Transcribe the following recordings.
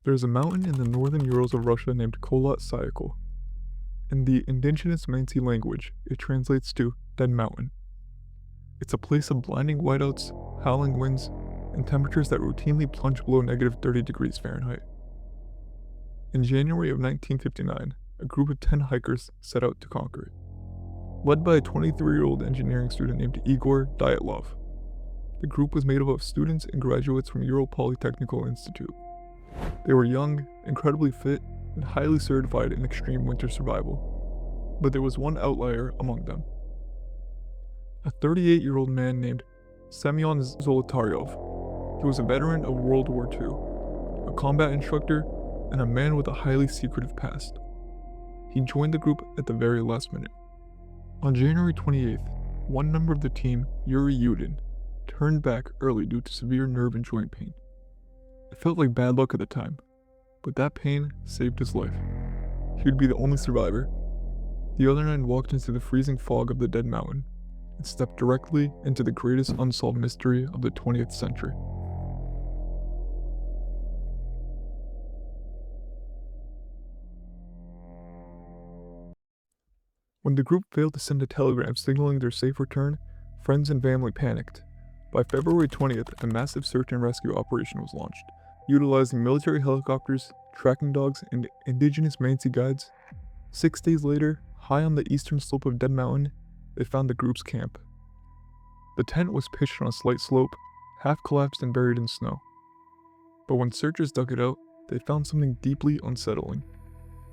There's a mountain in the northern Urals of Russia named Kholat Syakhl. In the indigenous Mansi language, it translates to Dead Mountain. It's a place of blinding whiteouts, howling winds, and temperatures that routinely plunge below -30 degrees Fahrenheit. In January of 1959, a group of 10 hikers set out to conquer it, led by a 23-year-old engineering student named Igor Dyatlov. The group was made up of students and graduates from Ural Polytechnical Institute. They were young, incredibly fit, and highly certified in extreme winter survival. But there was one outlier among them. A 38-year-old man named Semyon Zolotaryov. He was a veteran of World War II, a combat instructor, and a man with a highly secretive past. He joined the group at the very last minute. On January 28th, one member of the team, Yuri Yudin, turned back early due to severe nerve and joint pain. It felt like bad luck at the time, but that pain saved his life. He would be the only survivor. The other 9 walked into the freezing fog of the Dead Mountain and stepped directly into the greatest unsolved mystery of the 20th century. When the group failed to send a telegram signaling their safe return, friends and family panicked. By February 20th, a massive search and rescue operation was launched, utilizing military helicopters, tracking dogs, and indigenous Mansi guides. 6 days later, high on the eastern slope of Dead Mountain, they found the group's camp. The tent was pitched on a slight slope, half collapsed and buried in snow. But when searchers dug it out, they found something deeply unsettling.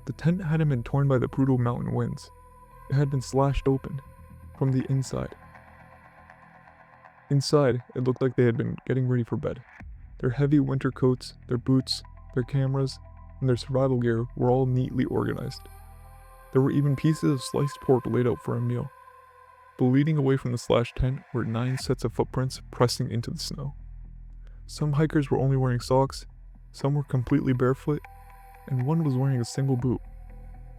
The tent hadn't been torn by the brutal mountain winds. It had been slashed open, from the inside. Inside, it looked like they had been getting ready for bed. Their heavy winter coats, their boots, their cameras, and their survival gear were all neatly organized. There were even pieces of sliced pork laid out for a meal. But leading away from the slashed tent were 9 sets of footprints pressing into the snow. Some hikers were only wearing socks, some were completely barefoot, and one was wearing a single boot.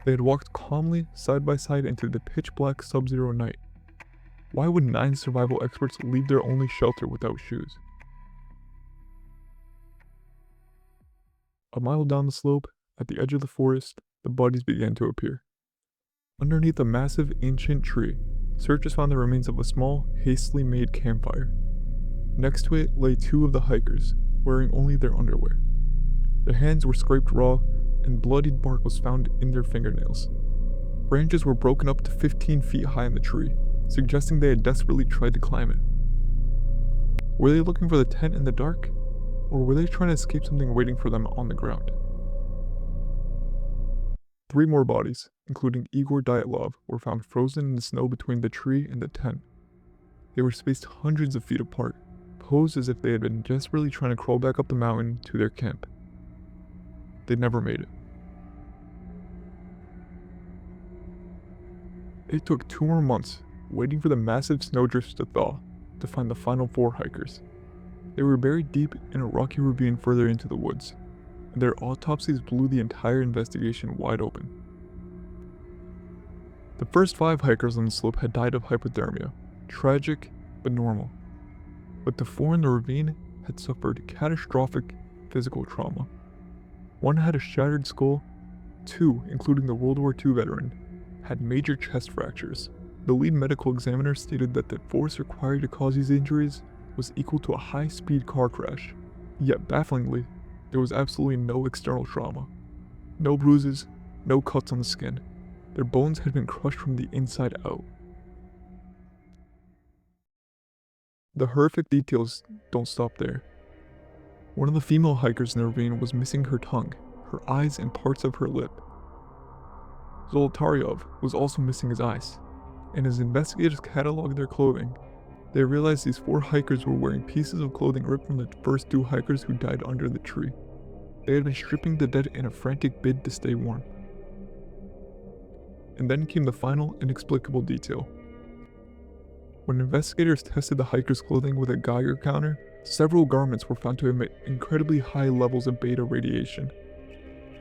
They had walked calmly side by side into the pitch-black sub-zero night. Why would 9 survival experts leave their only shelter without shoes? A mile down the slope, at the edge of the forest, the bodies began to appear. Underneath a massive ancient tree, searchers found the remains of a small, hastily made campfire. Next to it lay 2 of the hikers, wearing only their underwear. Their hands were scraped raw, and bloodied bark was found in their fingernails. Branches were broken up to 15 feet high in the tree, suggesting they had desperately tried to climb it. Were they looking for the tent in the dark, or were they trying to escape something waiting for them on the ground? 3 more bodies, including Igor Dyatlov, were found frozen in the snow between the tree and the tent. They were spaced hundreds of feet apart, posed as if they had been desperately trying to crawl back up the mountain to their camp. They never made it. It took 2 more months, waiting for the massive snowdrifts to thaw, to find the final 4 hikers. They were buried deep in a rocky ravine further into the woods, and their autopsies blew the entire investigation wide open. The first 5 hikers on the slope had died of hypothermia, tragic but normal. But the 4 in the ravine had suffered catastrophic physical trauma. 1 had a shattered skull, 2, including the World War II veteran, had major chest fractures. The lead medical examiner stated that the force required to cause these injuries was equal to a high-speed car crash. Yet bafflingly, there was absolutely no external trauma. No bruises, no cuts on the skin. Their bones had been crushed from the inside out. The horrific details don't stop there. One of the female hikers in the ravine was missing her tongue, her eyes, and parts of her lip. Zolotaryov was also missing his eyes, and as investigators cataloged their clothing, they realized these 4 hikers were wearing pieces of clothing ripped from the first 2 hikers who died under the tree. They had been stripping the dead in a frantic bid to stay warm. And then came the final inexplicable detail. When investigators tested the hikers' clothing with a Geiger counter, several garments were found to emit incredibly high levels of beta radiation.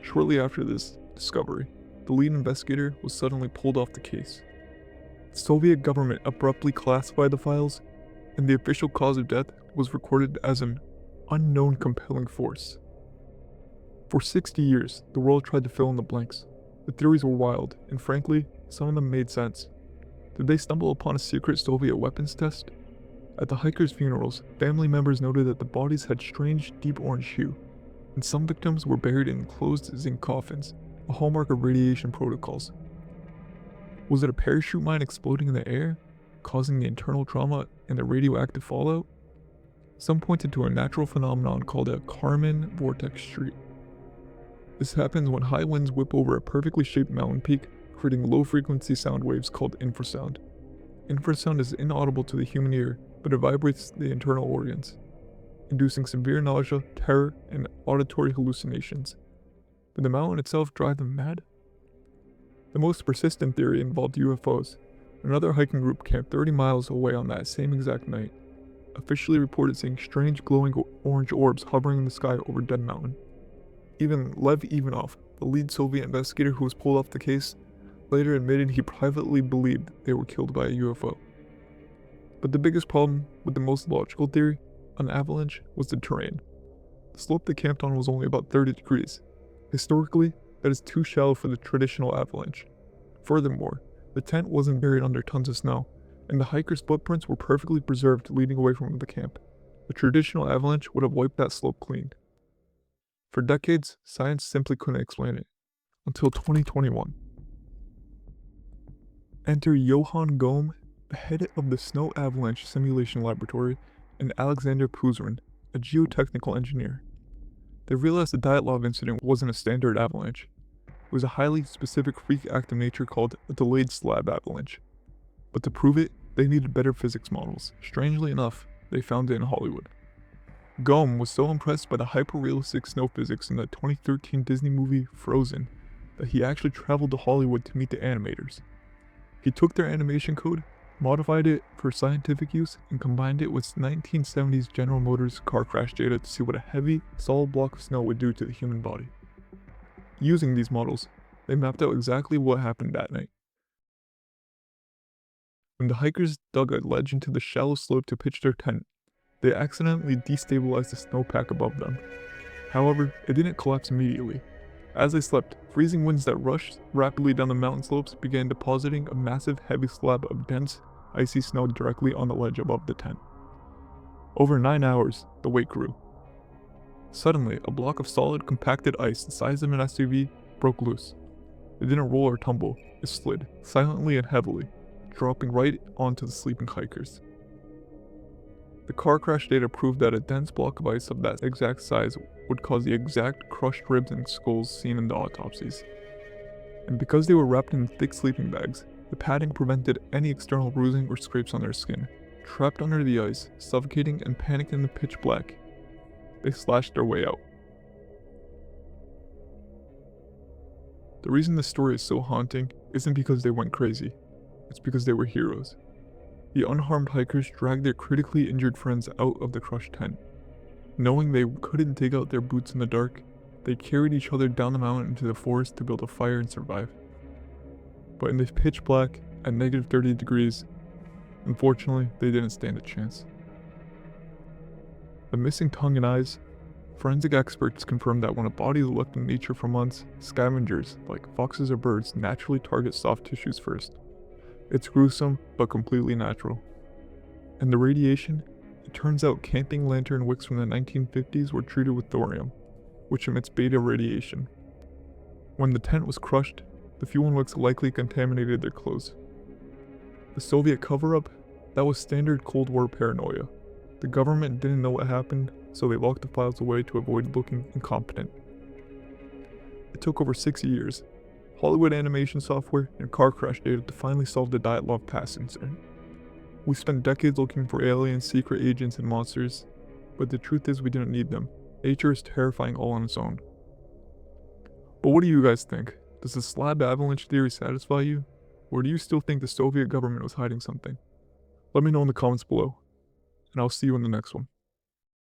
Shortly after this discovery, the lead investigator was suddenly pulled off the case. The Soviet government abruptly classified the files, and the official cause of death was recorded as an unknown compelling force. For 60 years, the world tried to fill in the blanks. The theories were wild, and frankly, some of them made sense. Did they stumble upon a secret Soviet weapons test? At the hikers' funerals, family members noted that the bodies had strange, deep orange hue, and some victims were buried in enclosed zinc coffins, a hallmark of radiation protocols. Was it a parachute mine exploding in the air, causing the internal trauma and the radioactive fallout? Some pointed to a natural phenomenon called a Kármán vortex street. This happens when high winds whip over a perfectly shaped mountain peak, creating low-frequency sound waves called infrasound. Infrasound is inaudible to the human ear, but it vibrates the internal organs, inducing severe nausea, terror, and auditory hallucinations. Did the mountain itself drive them mad? The most persistent theory involved UFOs. Another hiking group camped 30 miles away on that same exact night, officially reported seeing strange glowing orange orbs hovering in the sky over Dead Mountain. Even Lev Ivanov, the lead Soviet investigator who was pulled off the case, later admitted he privately believed they were killed by a UFO. But the biggest problem with the most logical theory, an avalanche, was the terrain. The slope they camped on was only about 30 degrees. Historically, that is too shallow for the traditional avalanche. Furthermore, the tent wasn't buried under tons of snow, and the hikers' footprints were perfectly preserved leading away from the camp. A traditional avalanche would have wiped that slope clean. For decades, science simply couldn't explain it, until 2021. Enter Johann Gohm, the head of the Snow Avalanche Simulation Laboratory, and Alexander Puzrin, a geotechnical engineer. They realized the Dyatlov incident wasn't a standard avalanche. It was a highly specific freak act of nature called a delayed slab avalanche. But to prove it, they needed better physics models. Strangely enough, they found it in Hollywood. Gohm was so impressed by the hyper-realistic snow physics in the 2013 Disney movie Frozen that he actually traveled to Hollywood to meet the animators. He took their animation code, modified it for scientific use, and combined it with 1970s General Motors car crash data to see what a heavy, solid block of snow would do to the human body. Using these models, they mapped out exactly what happened that night. When the hikers dug a ledge into the shallow slope to pitch their tent, they accidentally destabilized the snowpack above them. However, it didn't collapse immediately. As they slept, freezing winds that rushed rapidly down the mountain slopes began depositing a massive heavy slab of dense, icy snow directly on the ledge above the tent. Over 9 hours, the weight grew. Suddenly, a block of solid, compacted ice the size of an SUV broke loose. It didn't roll or tumble, it slid, silently and heavily, dropping right onto the sleeping hikers. The car crash data proved that a dense block of ice of that exact size would cause the exact crushed ribs and skulls seen in the autopsies. And because they were wrapped in thick sleeping bags, the padding prevented any external bruising or scrapes on their skin. Trapped under the ice, suffocating and panicked in the pitch black, they slashed their way out. The reason this story is so haunting isn't because they went crazy, it's because they were heroes. The unharmed hikers dragged their critically injured friends out of the crushed tent. Knowing they couldn't dig out their boots in the dark, they carried each other down the mountain into the forest to build a fire and survive. But in the pitch black, at negative 30 degrees, unfortunately, they didn't stand a chance. The missing tongue and eyes. Forensic experts confirmed that when a body is left in nature for months, scavengers, like foxes or birds, naturally target soft tissues first. It's gruesome, but completely natural. And the radiation? It turns out camping lantern wicks from the 1950s were treated with thorium, which emits beta radiation. When the tent was crushed, the fuel wicks likely contaminated their clothes. The Soviet cover-up? That was standard Cold War paranoia. The government didn't know what happened, so they locked the files away to avoid looking incompetent. It took over 6 years, Hollywood animation software, and car crash data to finally solve the Dyatlov Pass incident. We spent decades looking for aliens, secret agents, and monsters, but the truth is we didn't need them. Nature is terrifying all on its own. But what do you guys think? Does the slab avalanche theory satisfy you? Or do you still think the Soviet government was hiding something? Let me know in the comments below, and I'll see you in the next one.